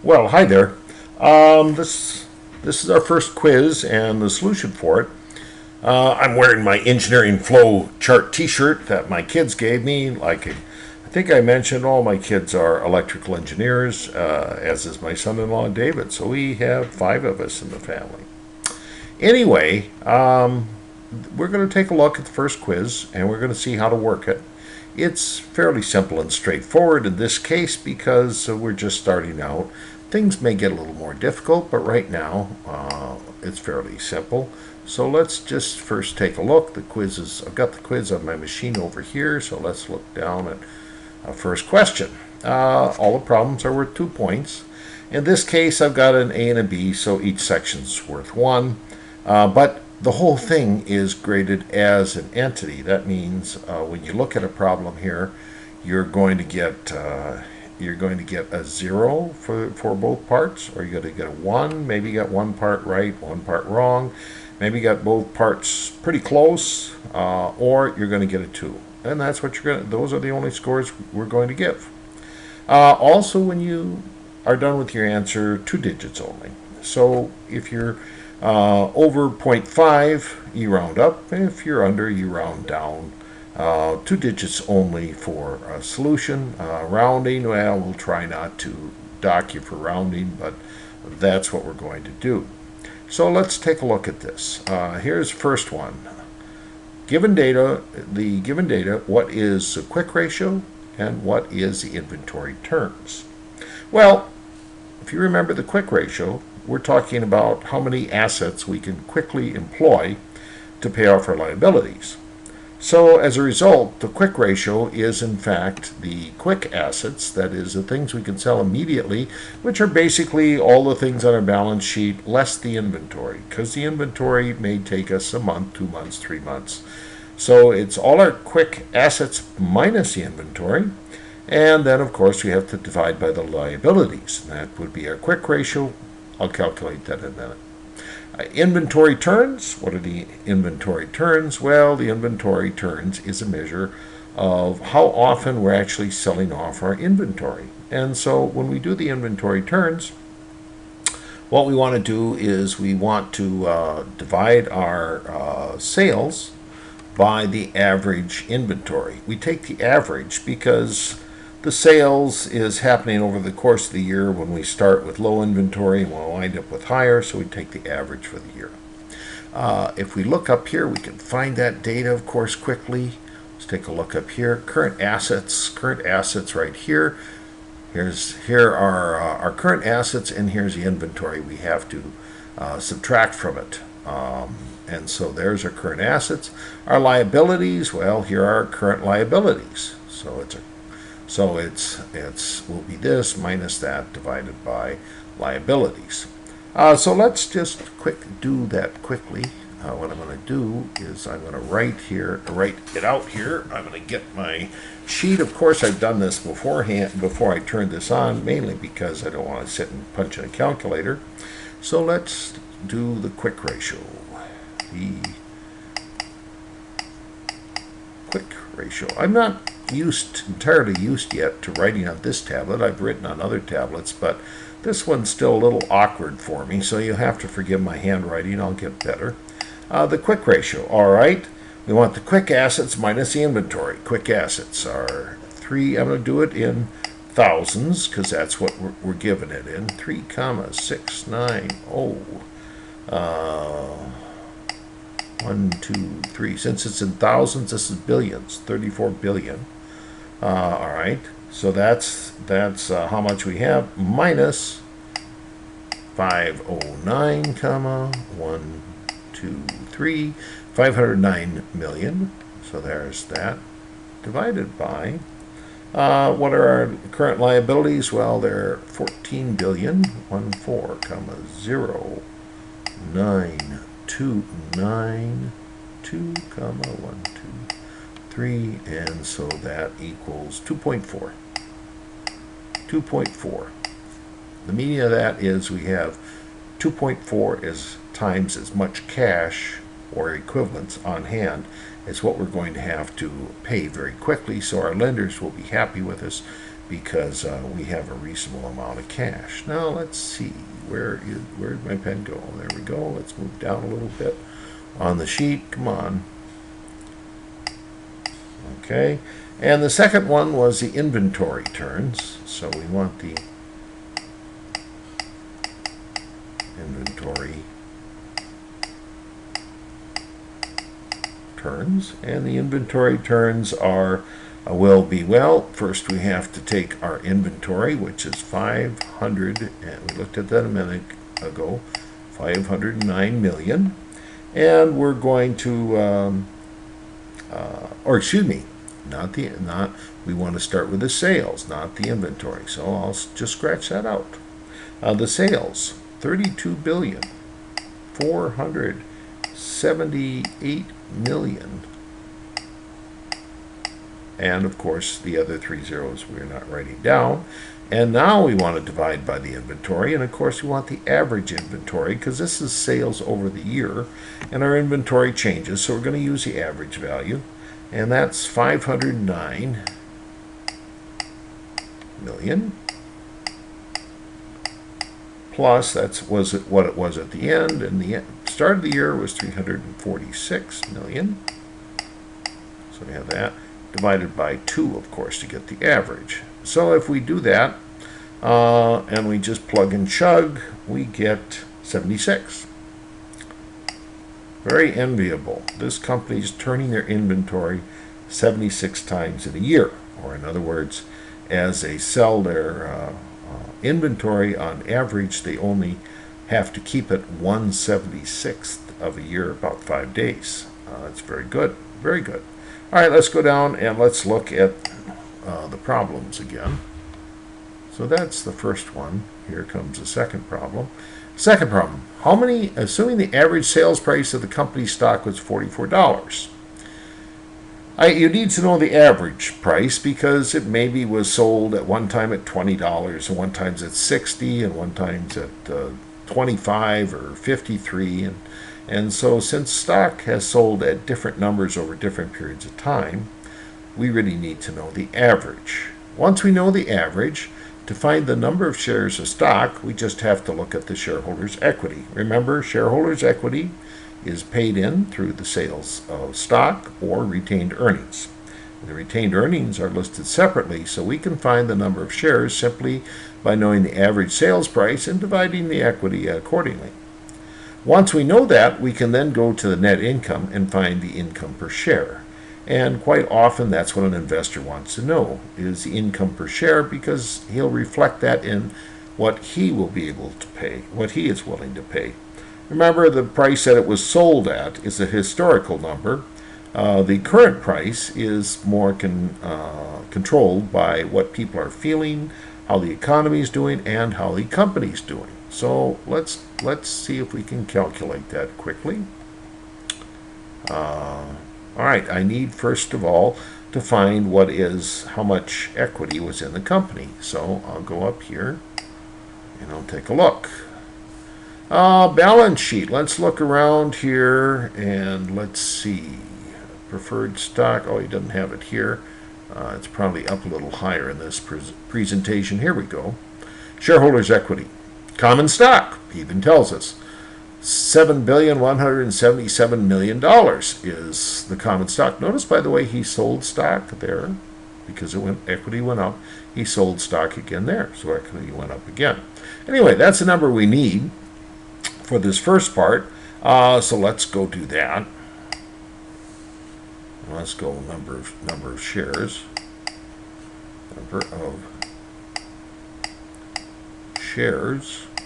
Well, hi there. This is our first quiz and the solution for it. I'm wearing my Engineering Flow chart T-shirt that my kids gave me. I think I mentioned, all my kids are electrical engineers, as is my son-in-law David. So we have five of us in the family. Anyway, we're going to take a look at the first quiz and we're going to see how to work it. It's fairly simple and straightforward in this case because we're just starting out. Things may get a little more difficult, but right now it's fairly simple. So let's just first take a look. I've got the quiz on my machine over here, so let's look down at our first question. All the problems are worth 2 points. In this case, I've got an A and a B, so each section's worth 1. But the whole thing is graded as an entity. That means when you look at a problem here, you're going to get a 0 for both parts, or you're going to get a 1. Maybe you got one part right, one part wrong. Maybe you got both parts pretty close, or you're going to get a 2. And that's what those are the only scores we're going to give. Also, when you are done with your answer, 2 digits only. So if you're over 0.5, you round up. If you're under, you round down. 2 digits only for a solution. Rounding, well, we'll try not to dock you for rounding, but that's what we're going to do. So let's take a look at this. Here's the first one. Given data, what is the quick ratio and what is the inventory turns? Well, if you remember the quick ratio, we're talking about how many assets we can quickly employ to pay off our liabilities. So as a result, the quick ratio is in fact the quick assets, that is the things we can sell immediately, which are basically all the things on our balance sheet less the inventory, because the inventory may take us a month, 2 months, 3 months. So it's all our quick assets minus the inventory, and then of course we have to divide by the liabilities. That would be our quick ratio. I'll calculate that in a minute. Inventory turns. What are the inventory turns? Well, the inventory turns is a measure of how often we're actually selling off our inventory. And so when we do the inventory turns, what we want to do is we want to divide our sales by the average inventory. We take the average because the sales is happening over the course of the year. When we start with low inventory and we'll wind up with higher, so we take the average for the year. If we look up here, we can find that data, of course, quickly. Let's take a look up here. Current assets right here. Here are our current assets, and here's the inventory we have to subtract from it. And so there's our current assets. Our liabilities, well, here are our current liabilities. So it's will be this minus that divided by liabilities. So let's just do that quickly. What I'm going to do is I'm going to write it out here. I'm going to get my sheet. Of course, I've done this beforehand before I turned this on, mainly because I don't want to sit and punch in a calculator. So let's do the quick ratio. The quick ratio. I'm not entirely used yet to writing on this tablet. I've written on other tablets, but this one's still a little awkward for me, so you'll have to forgive my handwriting. I'll get better. The quick ratio. All right, we want the quick assets minus the inventory. Quick assets are 3. I'm going to do it in thousands because that's what we're given it in. 3,690. 1, 2, 3. Since it's in thousands, this is billions. 34 billion. All right. So that's how much we have, minus 509, 1, 2, 3, 509 million. So there's that, divided by what are our current liabilities? Well, they're 14 billion, 14, 0, 9, 2, 9, 2, 1, 2, 3, and so that equals 2.4. 2.4. The meaning of that is we have 2.4 times as much cash or equivalents on hand as what we're going to have to pay very quickly, so our lenders will be happy with us because we have a reasonable amount of cash. Now let's see, where did my pen go? There we go. Let's move down a little bit on the sheet. Come on. Okay, and the second one was the inventory turns. So we want the inventory turns, and the inventory turns are first we have to take our inventory, which is 500, and we looked at that a minute ago, 509 million, and we're going to or excuse me, we want to start with the sales, not the inventory. So I'll just scratch that out. The sales, 32,478,000,000, and of course the other 3 zeros we're not writing down. And now we want to divide by the inventory, and of course we want the average inventory because this is sales over the year, and our inventory changes, so we're going to use the average value, and that's 509 million plus was what it was at the end, and the start of the year was 346 million. So we have that divided by 2, of course, to get the average. So if we do that and we just plug and chug, we get 76. Very enviable. This company is turning their inventory 76 times in a year, or in other words, as they sell their inventory, on average they only have to keep it 1/76th of a year, about 5 days. That's very good, very good. All right, let's go down and let's look at the problems again. So that's the first one. Here comes the second problem. Second problem, assuming the average sales price of the company's stock was $44. You need to know the average price because it maybe was sold at one time at $20, and one time at $60, and one time at $25 or $53, and so since stock has sold at different numbers over different periods of time, we really need to know the average. Once we know the average, to find the number of shares of stock, we just have to look at the shareholders' equity. Remember, shareholders' equity is paid in through the sales of stock or retained earnings. The retained earnings are listed separately, so we can find the number of shares simply by knowing the average sales price and dividing the equity accordingly. Once we know that, we can then go to the net income and find the income per share. And quite often that's what an investor wants to know, is the income per share, because he'll reflect that in what he will be able to pay, what he is willing to pay. Remember, the price that it was sold at is a historical number. The current price is more controlled by what people are feeling, how the economy is doing, and how the company is doing. So let's see if we can calculate that quickly. All right, I need first of all to find how much equity was in the company. So I'll go up here and I'll take a look. Balance sheet. Let's look around here and let's see. Preferred stock. Oh, he doesn't have it here. It's probably up a little higher in this presentation. Here we go. Shareholders' equity. Common stock, he even tells us. $7,177,000,000 is the common stock. Notice, by the way, he sold stock there because equity went up. He sold stock again there, so equity went up again. Anyway, that's the number we need for this first part. So let's go do that. Let's go number of shares. Number of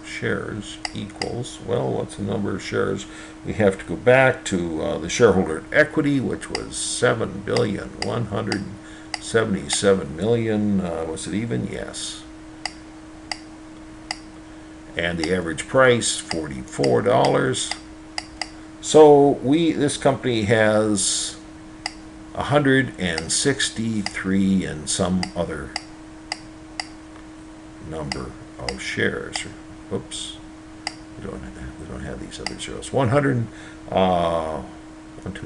shares equals, well, what's the number of shares? We have to go back to the shareholder equity, which was $7,177,000,000. Was it even? Yes. And the average price, $44. So this company has 163 and some other number of shares. Oops, we don't have these other zeros. 100.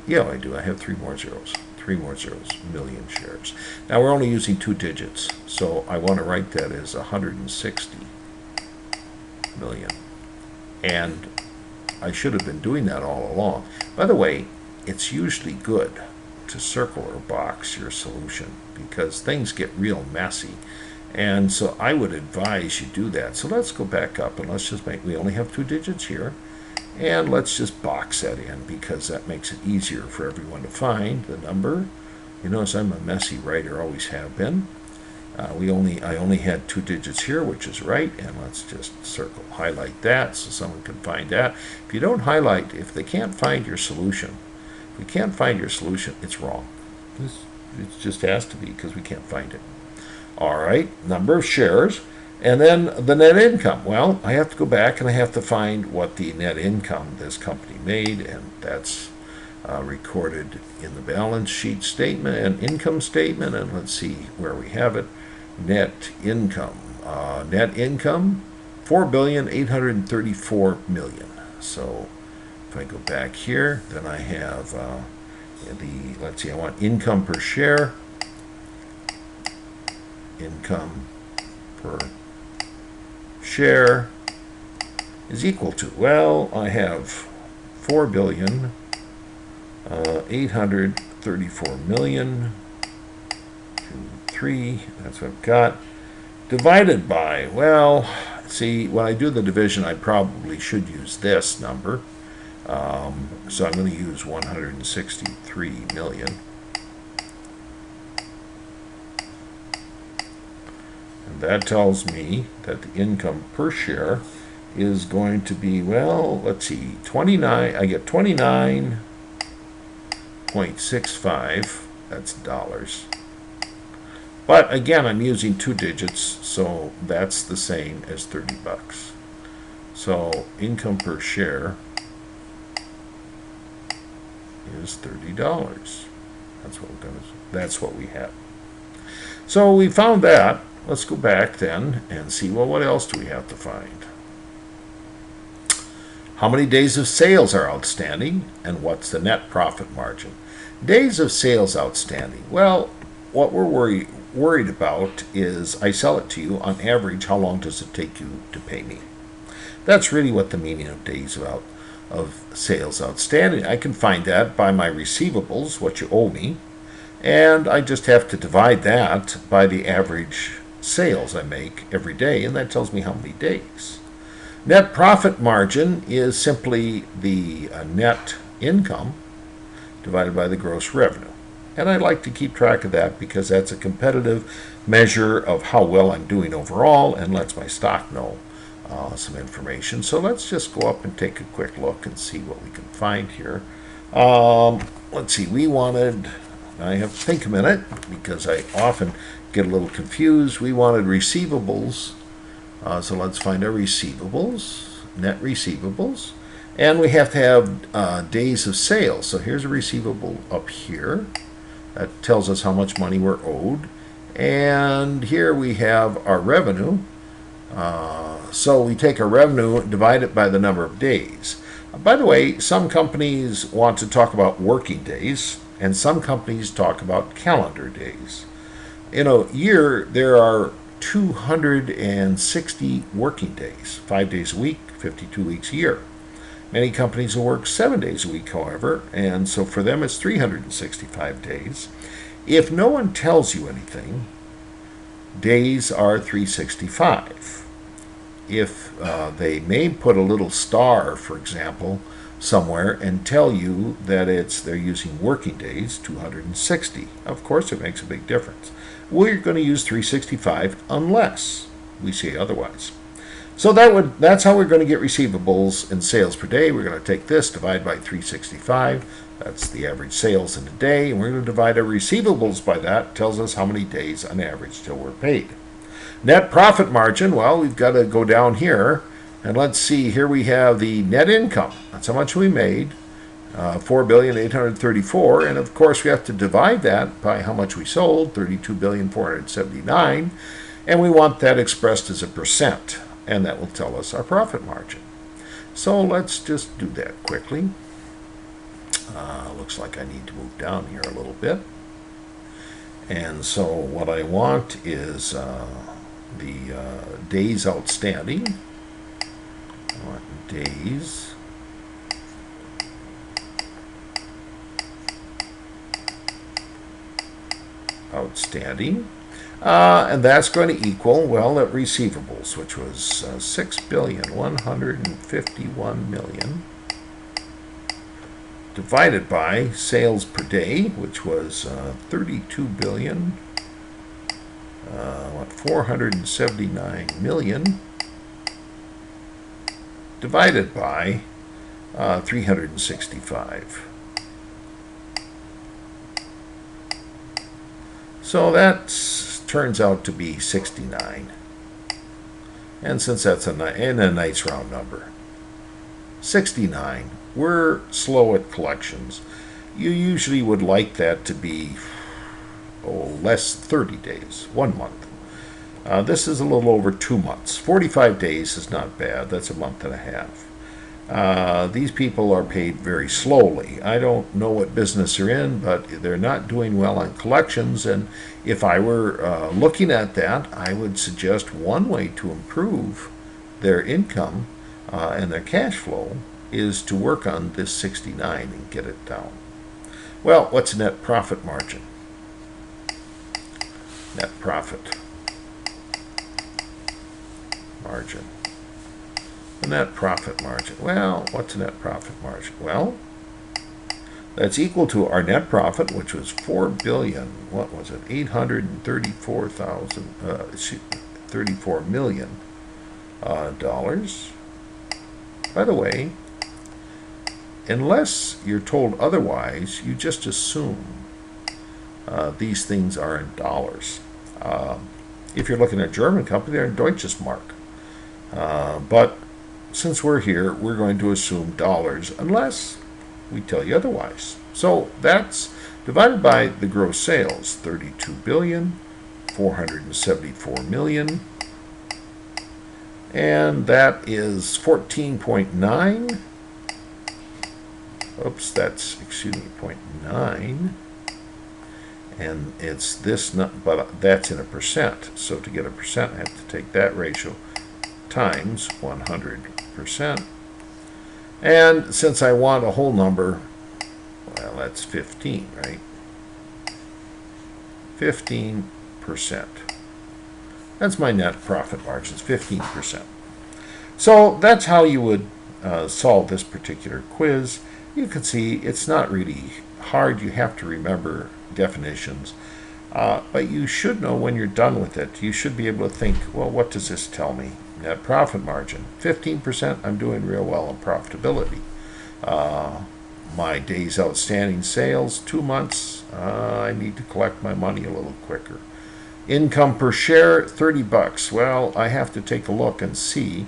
Yeah, I do. I have 3 more zeros. three more zeros, million shares. Now we're only using 2 digits, so I want to write that as 160 million. And I should have been doing that all along. By the way, it's usually good to circle or box your solution because things get real messy. And so I would advise you do that. So let's go back up and let's just make, we only have 2 digits here. And let's just box that in because that makes it easier for everyone to find the number. You notice I'm a messy writer, always have been. I only had 2 digits here, which is right, and let's just circle, highlight that so someone can find that. If you don't highlight, if they can't find your solution, if we can't find your solution, it's wrong. It just has to be because we can't find it. All right, number of shares, and then the net income. Well, I have to go back and I have to find what the net income this company made, and that's recorded in the balance sheet statement and income statement, and let's see where we have it. Net income. Net income, $4,834,000,000. So if I go back here, then I have let's see, I want income per share. Income per share is equal to, well, I have 4,834,000,000. 3, that's what I've got, divided by, well, see, when I do the division, I probably should use this number. So I'm going to use 163 million. And that tells me that the income per share is going to be, well, let's see, 29, I get 29.65, that's dollars. But again, I'm using 2 digits, so that's the same as 30 bucks. So income per share is $30. That's what we have. So we found that. Let's go back then and see, well, what else do we have to find? How many days of sales are outstanding, and what's the net profit margin? Days of sales outstanding. Well, what we're worried about is I sell it to you on average, how long does it take you to pay me? That's really what the meaning of days of sales outstanding. I can find that by my receivables, what you owe me, and I just have to divide that by the average sales I make every day, and that tells me how many days. Net profit margin is simply the net income divided by the gross revenue. And I like to keep track of that because that's a competitive measure of how well I'm doing overall and lets my stock know some information. So let's just go up and take a quick look and see what we can find here. Let's see, we wanted, I have to think a minute because I often get a little confused. We wanted receivables. So let's find our receivables, net receivables. And we have to have days of sales. So here's a receivable up here. That tells us how much money we're owed. And here we have our revenue. So we take our revenue and divide it by the number of days. By the way, some companies want to talk about working days, and some companies talk about calendar days. In a year, there are 260 working days, 5 days a week, 52 weeks a year. Many companies will work 7 days a week, however, and so for them it's 365 days. If no one tells you anything, days are 365. If they may put a little star, for example, somewhere and tell you that they're using working days, 260. Of course, it makes a big difference. We're going to use 365 unless we say otherwise. So that's how we're going to get receivables and sales per day. We're going to take this, divide by 365. That's the average sales in a day. And we're going to divide our receivables by that. It tells us how many days on average till we're paid. Net profit margin, well, we've got to go down here. And let's see, here we have the net income. That's how much we made, $4,834,000. And of course, we have to divide that by how much we sold, $32,479,000. And we want that expressed as a percent. And that will tell us our profit margin. So let's just do that quickly. Looks like I need to move down here a little bit. And so what I want is the days outstanding. I want days outstanding. And that's going to equal, well, at receivables, which was 6,151,000,000, divided by sales per day, which was 32 billion, 479 million, divided by 365. So that turns out to be 69. And since that's a nice round number, 69. We're slow at collections. You usually would like that to be, less 30 days, 1 month. This is a little over 2 months. 45 days is not bad. That's a month and a half. These people are paid very slowly. I don't know what business they're in, but they're not doing well on collections. And if I were looking at that, I would suggest one way to improve their income and their cash flow is to work on this 69 and get it down. Well, what's net profit margin? Net profit margin. The net profit margin. Well, what's a net profit margin? Well, that's equal to our net profit, which was 34 million dollars. By the way, unless you're told otherwise, you just assume these things are in dollars. If you're looking at a German company, they're in Deutsches Mark. But since we're here, we're going to assume dollars unless we tell you otherwise. So that's divided by the gross sales, 32,474,000,000, and that is 14.9. Oops, that's, 0.9. And it's this, but that's in a percent. So to get a percent, I have to take that ratio times 100%. And since I want a whole number, well, that's 15, right? 15%. That's my net profit margins, 15%. So that's how you would solve this particular quiz. You can see it's not really hard. You have to remember definitions. But you should know when you're done with it. You should be able to think, well, what does this tell me? Net profit margin, 15%, I'm doing real well in profitability. My days outstanding sales, 2 months, I need to collect my money a little quicker. Income per share, 30 bucks. Well, I have to take a look and see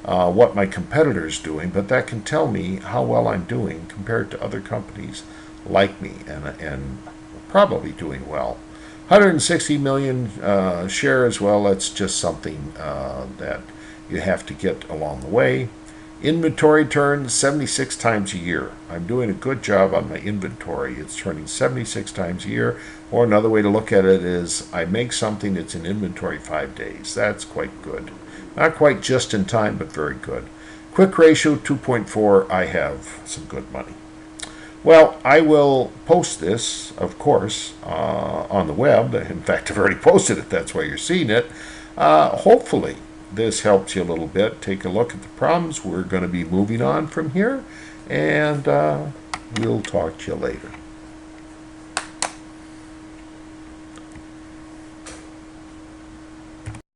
what my competitor's doing, but that can tell me how well I'm doing compared to other companies like me, and probably doing well. 160 million shares, well, that's just something that you have to get along the way. Inventory turns 76 times a year. I'm doing a good job on my inventory. It's turning 76 times a year. Or another way to look at it is I make something that's in inventory 5 days. That's quite good. Not quite just in time, but very good. Quick ratio 2.4. I have some good money. Well, I will post this, of course, on the web. In fact, I've already posted it. That's why you're seeing it. Hopefully, this helps you a little bit. Take a look at the problems. We're going to be moving on from here, and we'll talk to you later.